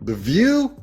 The View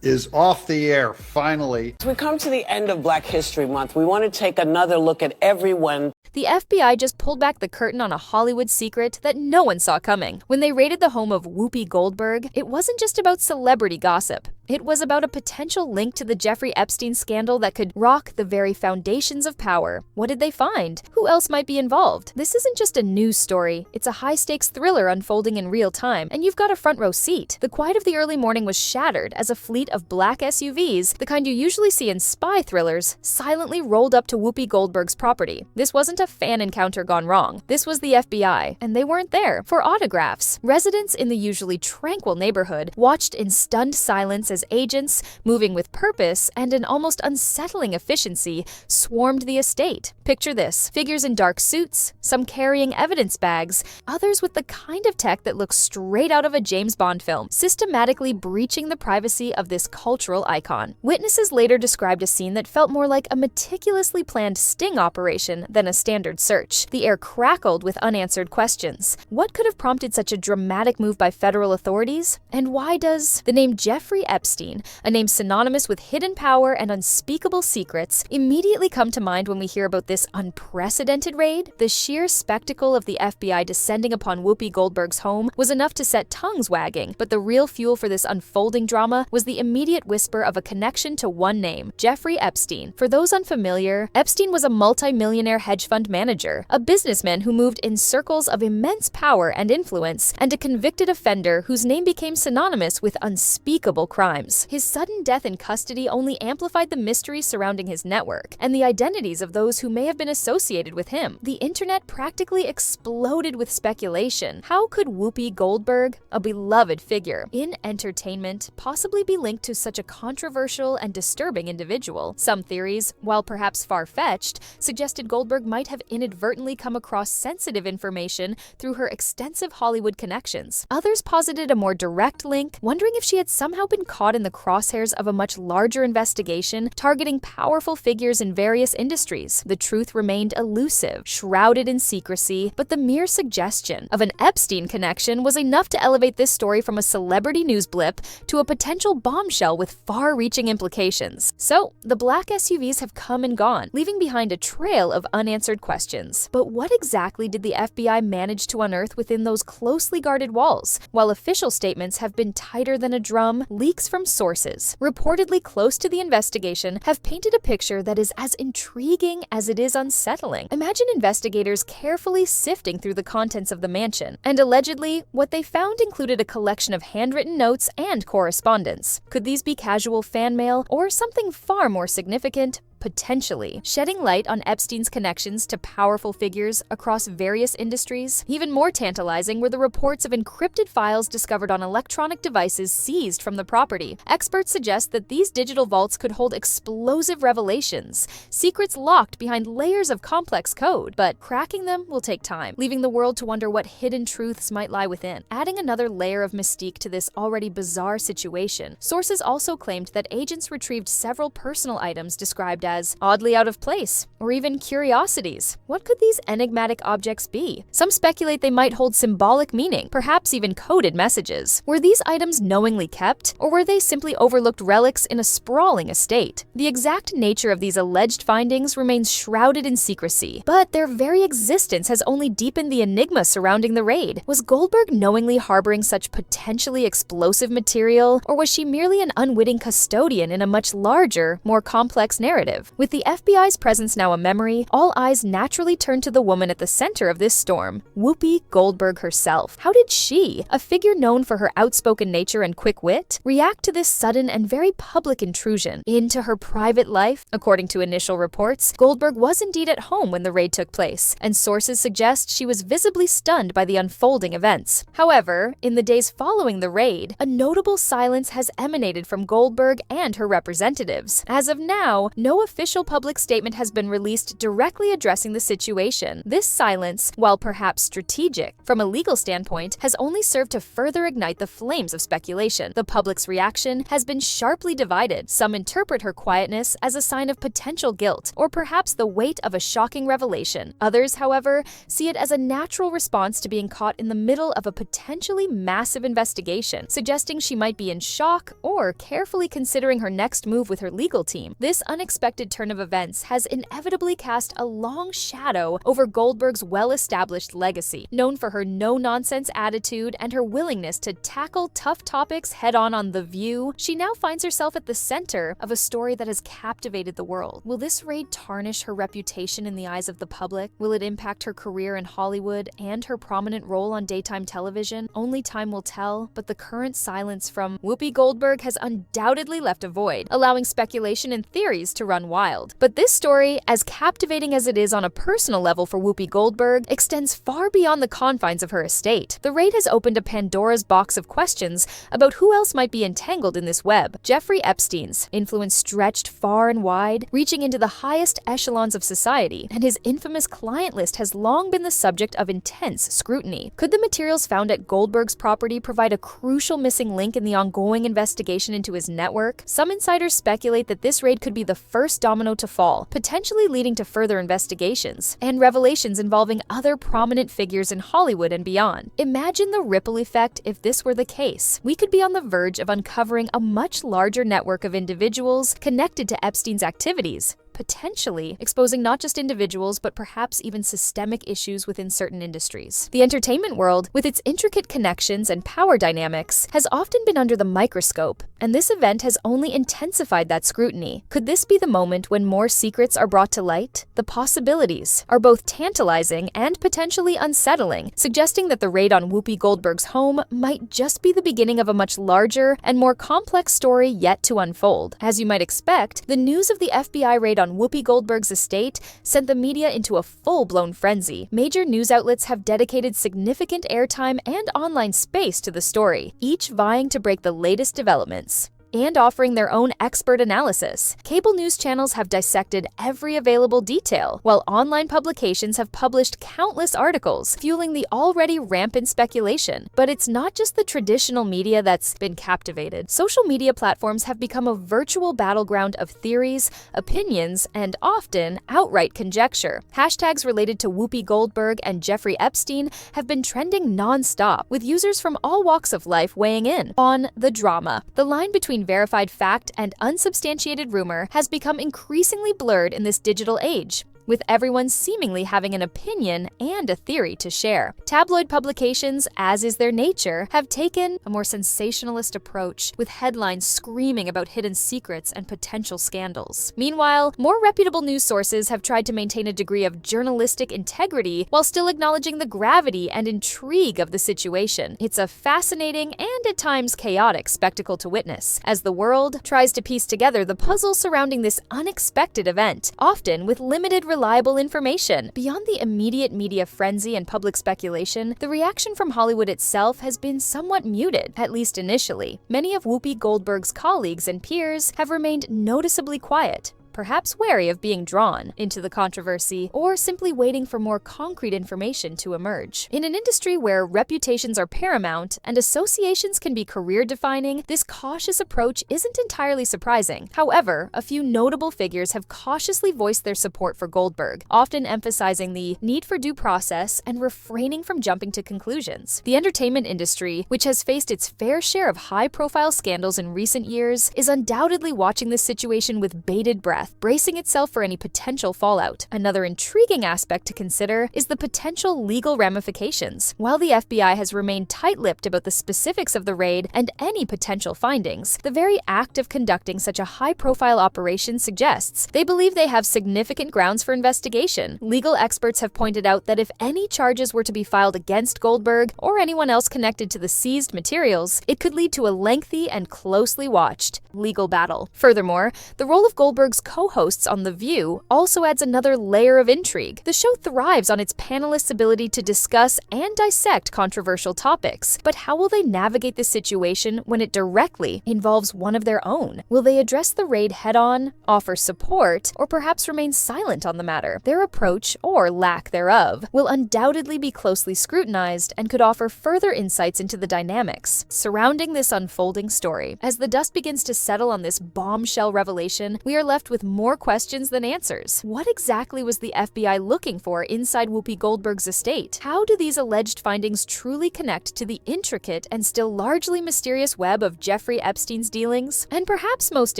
is off the air, finally. As we come to the end of Black History Month, we want to take another look at everyone. The FBI just pulled back the curtain on a Hollywood secret that no one saw coming. When they raided the home of Whoopi Goldberg, it wasn't just about celebrity gossip. It was about a potential link to the Jeffrey Epstein scandal that could rock the very foundations of power. What did they find? Who else might be involved? This isn't just a news story. It's a high-stakes thriller unfolding in real time, and you've got a front-row seat. The quiet of the early morning was shattered as a fleet of black SUVs, the kind you usually see in spy thrillers, silently rolled up to Whoopi Goldberg's property. This wasn't a fan encounter gone wrong. This was the FBI, and they weren't there for autographs. Residents in the usually tranquil neighborhood watched in stunned silence as agents, moving with purpose and an almost unsettling efficiency, swarmed the estate. Picture this: figures in dark suits, some carrying evidence bags, others with the kind of tech that looks straight out of a James Bond film, systematically breaching the privacy of this cultural icon. Witnesses later described a scene that felt more like a meticulously planned sting operation than a standard search. The air crackled with unanswered questions. What could have prompted such a dramatic move by federal authorities? And why does the name Jeffrey Epstein, a name synonymous with hidden power and unspeakable secrets, immediately come to mind when we hear about this unprecedented raid? The sheer spectacle of the FBI descending upon Whoopi Goldberg's home was enough to set tongues wagging, but the real fuel for this unfolding drama was the immediate whisper of a connection to one name: Jeffrey Epstein. For those unfamiliar, Epstein was a multi-millionaire hedge fund manager, a businessman who moved in circles of immense power and influence, and a convicted offender whose name became synonymous with unspeakable crimes. His sudden death in custody only amplified the mystery surrounding his network and the identities of those who may have been associated with him. The internet practically exploded with speculation. How could Whoopi Goldberg, a beloved figure in entertainment, possibly be linked to such a controversial and disturbing individual? Some theories, while perhaps far-fetched, suggested Goldberg might have inadvertently come across sensitive information through her extensive Hollywood connections. Others posited a more direct link, wondering if she had somehow been caught in the crosshairs of a much larger investigation targeting powerful figures in various industries. The truth remained elusive, shrouded in secrecy, but the mere suggestion of an Epstein connection was enough to elevate this story from a celebrity news blip to a potential bombshell with far-reaching implications. So, the black SUVs have come and gone, leaving behind a trail of unanswered questions. But what exactly did the FBI manage to unearth within those closely guarded walls? While official statements have been tighter than a drum, leaks from sources reportedly close to the investigation have painted a picture that is as intriguing as it is unsettling. Imagine investigators carefully sifting through the contents of the mansion, and allegedly, what they found included a collection of handwritten notes and correspondence. Could these be casual fan mail or something far more significant? Potentially. Shedding light on Epstein's connections to powerful figures across various industries. Even more tantalizing were the reports of encrypted files discovered on electronic devices seized from the property. Experts suggest that these digital vaults could hold explosive revelations, secrets locked behind layers of complex code, but cracking them will take time, leaving the world to wonder what hidden truths might lie within. Adding another layer of mystique to this already bizarre situation, sources also claimed that agents retrieved several personal items described as oddly out of place, or even curiosities. What could these enigmatic objects be? Some speculate they might hold symbolic meaning, perhaps even coded messages. Were these items knowingly kept, or were they simply overlooked relics in a sprawling estate? The exact nature of these alleged findings remains shrouded in secrecy, but their very existence has only deepened the enigma surrounding the raid. Was Goldberg knowingly harboring such potentially explosive material, or was she merely an unwitting custodian in a much larger, more complex narrative? With the FBI's presence now a memory, all eyes naturally turned to the woman at the center of this storm, Whoopi Goldberg herself. How did she, a figure known for her outspoken nature and quick wit, react to this sudden and very public intrusion into her private life? According to initial reports, Goldberg was indeed at home when the raid took place, and sources suggest she was visibly stunned by the unfolding events. However, in the days following the raid, a notable silence has emanated from Goldberg and her representatives. As of now, no official public statement has been released directly addressing the situation. This silence, while perhaps strategic from a legal standpoint, has only served to further ignite the flames of speculation. The public's reaction has been sharply divided. Some interpret her quietness as a sign of potential guilt, or perhaps the weight of a shocking revelation. Others, however, see it as a natural response to being caught in the middle of a potentially massive investigation, suggesting she might be in shock or carefully considering her next move with her legal team. This unexpected turn of events has inevitably cast a long shadow over Goldberg's well-established legacy. Known for her no-nonsense attitude and her willingness to tackle tough topics head-on on The View, she now finds herself at the center of a story that has captivated the world. Will this raid tarnish her reputation in the eyes of the public? Will it impact her career in Hollywood and her prominent role on daytime television? Only time will tell, but the current silence from Whoopi Goldberg has undoubtedly left a void, allowing speculation and theories to run wild. But this story, as captivating as it is on a personal level for Whoopi Goldberg, extends far beyond the confines of her estate. The raid has opened a Pandora's box of questions about who else might be entangled in this web. Jeffrey Epstein's influence stretched far and wide, reaching into the highest echelons of society, and his infamous client list has long been the subject of intense scrutiny. Could the materials found at Goldberg's property provide a crucial missing link in the ongoing investigation into his network? Some insiders speculate that this raid could be the first domino to fall, potentially leading to further investigations and revelations involving other prominent figures in Hollywood and beyond. Imagine the ripple effect if this were the case. We could be on the verge of uncovering a much larger network of individuals connected to Epstein's activities, potentially exposing not just individuals, but perhaps even systemic issues within certain industries. The entertainment world, with its intricate connections and power dynamics, has often been under the microscope, and this event has only intensified that scrutiny. Could this be the moment when more secrets are brought to light? The possibilities are both tantalizing and potentially unsettling, suggesting that the raid on Whoopi Goldberg's home might just be the beginning of a much larger and more complex story yet to unfold. As you might expect, the news of the FBI raid on Whoopi Goldberg's estate sent the media into a full-blown frenzy. Major news outlets have dedicated significant airtime and online space to the story, each vying to break the latest developments and offering their own expert analysis. Cable news channels have dissected every available detail, while online publications have published countless articles, fueling the already rampant speculation. But it's not just the traditional media that's been captivated. Social media platforms have become a virtual battleground of theories, opinions, and often outright conjecture. Hashtags related to Whoopi Goldberg and Jeffrey Epstein have been trending non-stop, with users from all walks of life weighing in on the drama. The line between verified fact and unsubstantiated rumor has become increasingly blurred in this digital age, with everyone seemingly having an opinion and a theory to share. Tabloid publications, as is their nature, have taken a more sensationalist approach, with headlines screaming about hidden secrets and potential scandals. Meanwhile, more reputable news sources have tried to maintain a degree of journalistic integrity while still acknowledging the gravity and intrigue of the situation. It's a fascinating and at times chaotic spectacle to witness, as the world tries to piece together the puzzle surrounding this unexpected event, often with limited reliable information. Beyond the immediate media frenzy and public speculation, the reaction from Hollywood itself has been somewhat muted, at least initially. Many of Whoopi Goldberg's colleagues and peers have remained noticeably quiet, perhaps wary of being drawn into the controversy or simply waiting for more concrete information to emerge. In an industry where reputations are paramount and associations can be career-defining, this cautious approach isn't entirely surprising. However, a few notable figures have cautiously voiced their support for Goldberg, often emphasizing the need for due process and refraining from jumping to conclusions. The entertainment industry, which has faced its fair share of high-profile scandals in recent years, is undoubtedly watching this situation with bated breath, bracing itself for any potential fallout. Another intriguing aspect to consider is the potential legal ramifications. While the FBI has remained tight-lipped about the specifics of the raid and any potential findings, the very act of conducting such a high-profile operation suggests they believe they have significant grounds for investigation. Legal experts have pointed out that if any charges were to be filed against Goldberg or anyone else connected to the seized materials, it could lead to a lengthy and closely watched legal battle. Furthermore, the role of Goldberg's co-hosts on The View also adds another layer of intrigue. The show thrives on its panelists' ability to discuss and dissect controversial topics. But how will they navigate this situation when it directly involves one of their own? Will they address the raid head-on, offer support, or perhaps remain silent on the matter? Their approach, or lack thereof, will undoubtedly be closely scrutinized and could offer further insights into the dynamics surrounding this unfolding story. As the dust begins to settle on this bombshell revelation, we are left with more questions than answers. What exactly was the FBI looking for inside Whoopi Goldberg's estate? How do these alleged findings truly connect to the intricate and still largely mysterious web of Jeffrey Epstein's dealings? And perhaps most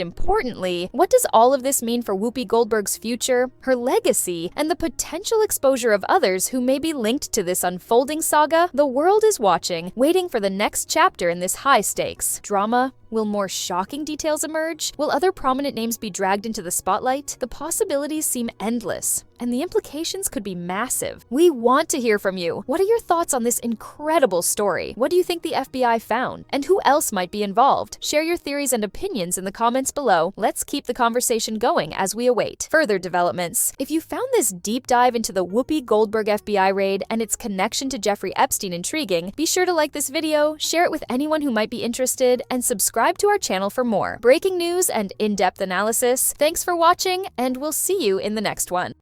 importantly, what does all of this mean for Whoopi Goldberg's future, her legacy, and the potential exposure of others who may be linked to this unfolding saga? The world is watching, waiting for the next chapter in this high-stakes drama. Will more shocking details emerge? Will other prominent names be dragged into the spotlight? The possibilities seem endless, and the implications could be massive. We want to hear from you. What are your thoughts on this incredible story? What do you think the FBI found? And who else might be involved? Share your theories and opinions in the comments below. Let's keep the conversation going as we await further developments. If you found this deep dive into the Whoopi Goldberg FBI raid and its connection to Jeffrey Epstein intriguing, be sure to like this video, share it with anyone who might be interested, and subscribe to our channel for more breaking news and in-depth analysis. Thanks for watching, and we'll see you in the next one.